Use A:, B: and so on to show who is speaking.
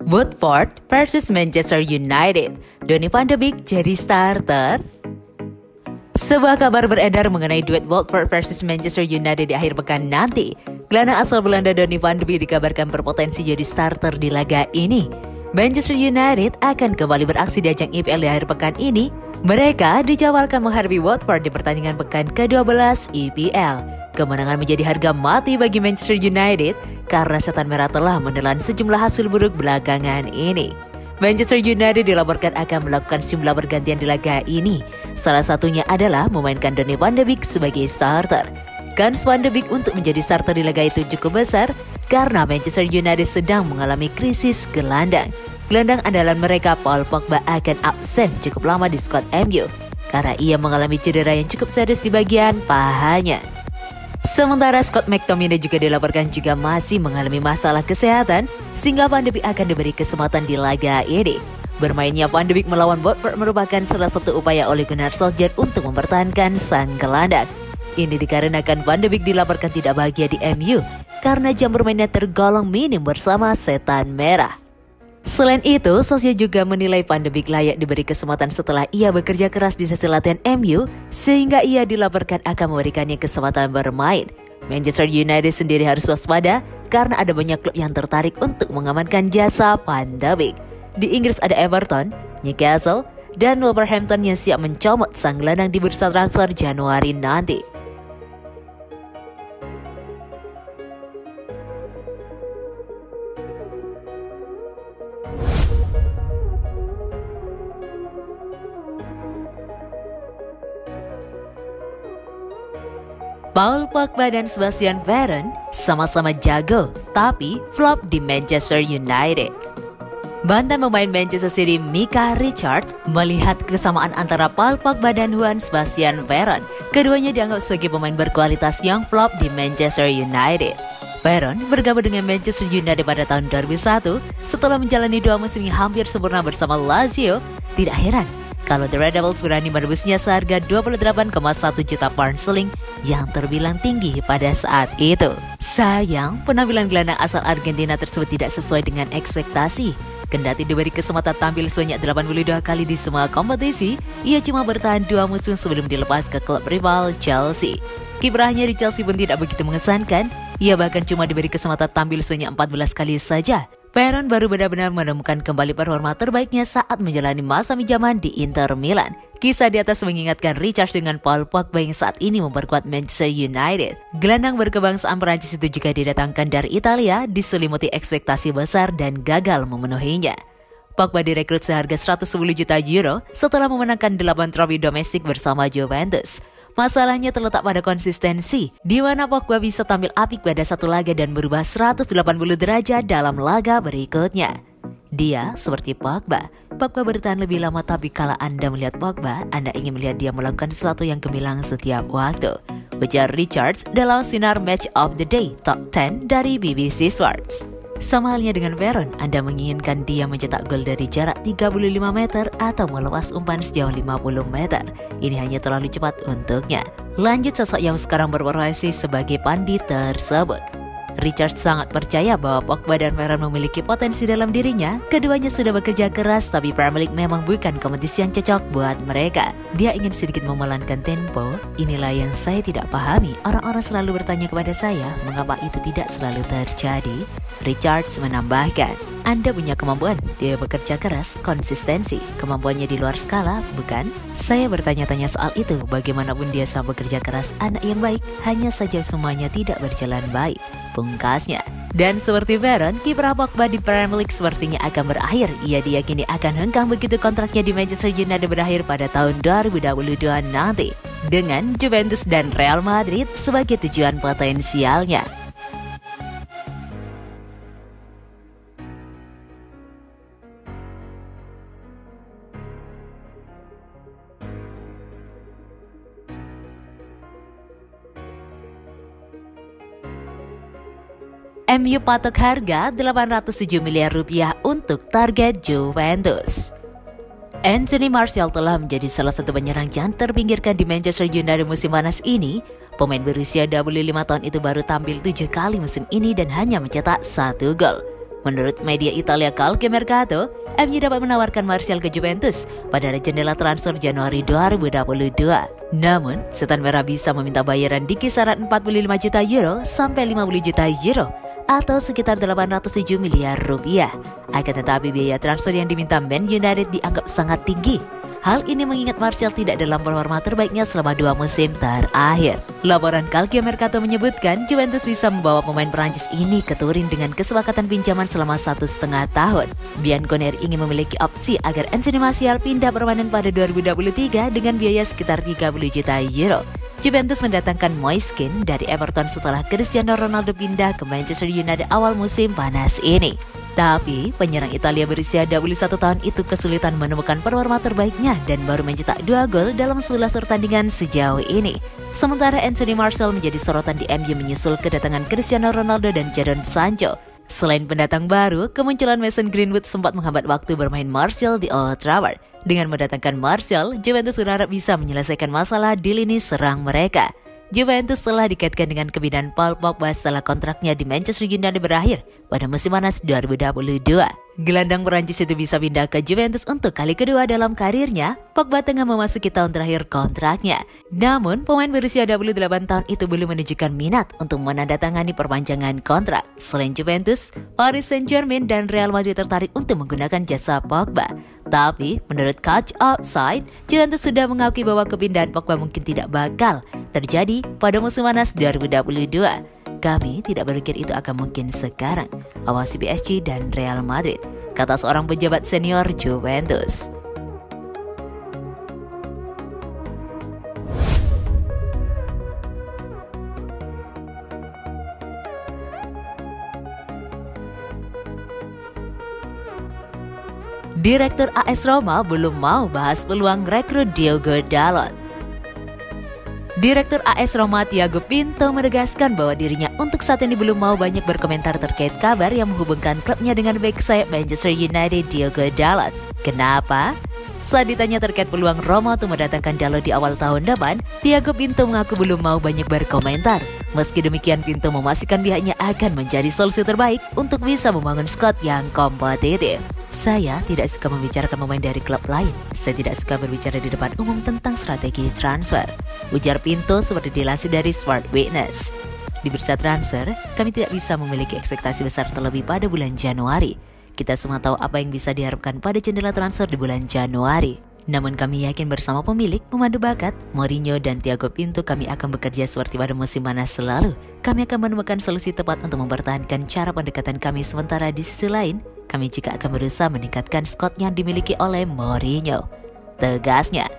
A: Watford versus Manchester United, Donny van de Beek jadi starter. Sebuah kabar beredar mengenai duet Watford versus Manchester United di akhir pekan nanti. Gelandang asal Belanda Donny van de Beek dikabarkan berpotensi jadi starter di laga ini. Manchester United akan kembali beraksi di ajang EPL di akhir pekan ini. Mereka dijadwalkan menghadapi Watford di pertandingan pekan ke-12 EPL. Kemenangan menjadi harga mati bagi Manchester United karena Setan Merah telah menelan sejumlah hasil buruk belakangan ini. Manchester United dilaporkan akan melakukan sejumlah pergantian di laga ini. Salah satunya adalah memainkan Donny van de Beek sebagai starter. Kans van de Beek untuk menjadi starter di laga itu cukup besar karena Manchester United sedang mengalami krisis gelandang. Gelandang andalan mereka Paul Pogba akan absen cukup lama di skuad MU karena ia mengalami cedera yang cukup serius di bagian pahanya. Sementara Scott McTominay juga dilaporkan juga masih mengalami masalah kesehatan sehingga Van de Beek akan diberi kesempatan di laga ini. Bermainnya Van de Beek melawan Watford merupakan salah satu upaya Ole Gunnar Solskjaer untuk mempertahankan sang gelandang. Ini dikarenakan Van de Beek dilaporkan tidak bahagia di MU karena jam bermainnya tergolong minim bersama Setan Merah. Selain itu, Solskjaer juga menilai Van de Beek layak diberi kesempatan setelah ia bekerja keras di sesi latihan MU, sehingga ia dilaporkan akan memberikannya kesempatan bermain. Manchester United sendiri harus waspada karena ada banyak klub yang tertarik untuk mengamankan jasa Van de Beek. Di Inggris ada Everton, Newcastle, dan Wolverhampton yang siap mencomot sang gelandang di bursa transfer Januari nanti. Paul Pogba dan Sebastian Veron sama-sama jago, tapi flop di Manchester United. Mantan pemain Manchester City Micah Richards melihat kesamaan antara Paul Pogba dan Juan Sebastian Veron. Keduanya dianggap sebagai pemain berkualitas yang flop di Manchester United. Veron bergabung dengan Manchester United pada tahun 2001 setelah menjalani 2 musim yang hampir sempurna bersama Lazio. Tidak heran kalau The Red Devils berani menebusnya seharga 28,1 juta pound sterling yang terbilang tinggi pada saat itu. Sayang, penampilan gelandang asal Argentina tersebut tidak sesuai dengan ekspektasi. Kendati diberi kesempatan tampil sebanyak 82 kali di semua kompetisi, ia cuma bertahan 2 musim sebelum dilepas ke klub rival Chelsea. Kiprahnya di Chelsea pun tidak begitu mengesankan, ia bahkan cuma diberi kesempatan tampil sebanyak 14 kali saja. Veron baru benar-benar menemukan kembali performa terbaiknya saat menjalani masa pinjaman di Inter Milan. Kisah di atas mengingatkan Richards dengan Paul Pogba yang saat ini memperkuat Manchester United. Gelandang berkebangsaan Perancis itu juga didatangkan dari Italia, diselimuti ekspektasi besar dan gagal memenuhinya. Pogba direkrut seharga 110 juta euro setelah memenangkan 8 trofi domestik bersama Juventus. Masalahnya terletak pada konsistensi, di mana Pogba bisa tampil apik pada satu laga dan berubah 180 derajat dalam laga berikutnya. Dia seperti Pogba bertahan lebih lama, tapi kala Anda melihat Pogba, Anda ingin melihat dia melakukan sesuatu yang gemilang setiap waktu, ujar Richards dalam sinar Match of the Day Top 10 dari BBC Sports. Sama halnya dengan Veron, Anda menginginkan dia mencetak gol dari jarak 35 meter atau melepas umpan sejauh 50 meter. Ini hanya terlalu cepat untuknya. Lanjut sosok yang sekarang berprofesi sebagai pandit tersebut. Richard sangat percaya bahwa Pogba dan Veron memiliki potensi dalam dirinya. Keduanya sudah bekerja keras, tapi Premier League memang bukan kompetisi yang cocok buat mereka. Dia ingin sedikit memelankan tempo. Inilah yang saya tidak pahami. Orang-orang selalu bertanya kepada saya, mengapa itu tidak selalu terjadi? Richards menambahkan, Anda punya kemampuan, dia bekerja keras, konsistensi, kemampuannya di luar skala, bukan? Saya bertanya-tanya soal itu, bagaimanapun dia sama bekerja keras, anak yang baik, hanya saja semuanya tidak berjalan baik, pungkasnya. Dan seperti Veron, kiprah Pogba di Premier League sepertinya akan berakhir. Ia diyakini akan hengkang begitu kontraknya di Manchester United berakhir pada tahun 2022 nanti, dengan Juventus dan Real Madrid sebagai tujuan potensialnya. MU patok harga 807 miliar rupiah untuk target Juventus. Anthony Martial telah menjadi salah satu penyerang yang terpinggirkan di Manchester United musim panas ini. Pemain berusia 25 tahun itu baru tampil 7 kali musim ini dan hanya mencetak 1 gol. Menurut media Italia Calciomercato, MU dapat menawarkan Martial ke Juventus pada jendela transfer Januari 2022. Namun, Setan Merah bisa meminta bayaran di kisaran 45 juta euro sampai 50 juta euro atau sekitar 807 miliar rupiah. Akan tetapi biaya transfer yang diminta Man United dianggap sangat tinggi. Hal ini mengingat Martial tidak dalam performa terbaiknya selama 2 musim terakhir. Laporan Calciomercato menyebutkan Juventus bisa membawa pemain Perancis ini ke Turin dengan kesepakatan pinjaman selama 1,5 tahun. Bianconeri ingin memiliki opsi agar Anthony Martial pindah permanen pada 2023 dengan biaya sekitar 30 juta euro. Juventus mendatangkan Moise Kean dari Everton setelah Cristiano Ronaldo pindah ke Manchester United awal musim panas ini. Tapi, penyerang Italia berusia 21 tahun itu kesulitan menemukan performa terbaiknya dan baru mencetak 2 gol dalam 11 pertandingan sejauh ini. Sementara Anthony Martial menjadi sorotan di MU menyusul kedatangan Cristiano Ronaldo dan Jadon Sancho. Selain pendatang baru, kemunculan Mason Greenwood sempat menghambat waktu bermain Martial di Old Trafford. Dengan mendatangkan Martial, Juventus berharap bisa menyelesaikan masalah di lini serang mereka. Juventus telah dikaitkan dengan kepindahan Paul Pogba setelah kontraknya di Manchester United berakhir pada musim panas 2022. Gelandang Perancis itu bisa pindah ke Juventus untuk kali kedua dalam karirnya. Pogba tengah memasuki tahun terakhir kontraknya. Namun, pemain berusia 28 tahun itu belum menunjukkan minat untuk menandatangani perpanjangan kontrak. Selain Juventus, Paris Saint-Germain dan Real Madrid tertarik untuk menggunakan jasa Pogba. Tapi, menurut Catch Outside, Juventus sudah mengakui bahwa kepindahan Pogba mungkin tidak bakal terjadi pada musim panas 2022. Kami tidak berpikir itu akan mungkin sekarang. Awasi PSG dan Real Madrid, kata seorang pejabat senior Juventus. Direktur AS Roma belum mau bahas peluang rekrut Diogo Dalot. Direktur AS Roma Thiago Pinto menegaskan bahwa dirinya untuk saat ini belum mau banyak berkomentar terkait kabar yang menghubungkan klubnya dengan bek sayap Manchester United Diogo Dalot. Kenapa? Saat ditanya terkait peluang Roma untuk mendatangkan Dalot di awal tahun depan, Thiago Pinto mengaku belum mau banyak berkomentar. Meski demikian, Pinto memastikan pihaknya akan menjadi solusi terbaik untuk bisa membangun skuad yang kompetitif. Saya tidak suka membicarakan pemain dari klub lain. Saya tidak suka berbicara di depan umum tentang strategi transfer, ujar Pinto seperti dilansir dari Sport Witness. Di bursa transfer, kami tidak bisa memiliki ekspektasi besar terlebih pada bulan Januari. Kita semua tahu apa yang bisa diharapkan pada jendela transfer di bulan Januari. Namun kami yakin bersama pemilik, pemandu bakat, Mourinho dan Thiago Pinto kami akan bekerja seperti pada musim panas selalu. Kami akan menemukan solusi tepat untuk mempertahankan cara pendekatan kami, sementara di sisi lain, kami juga akan berusaha meningkatkan skuad yang dimiliki oleh Mourinho, tegasnya.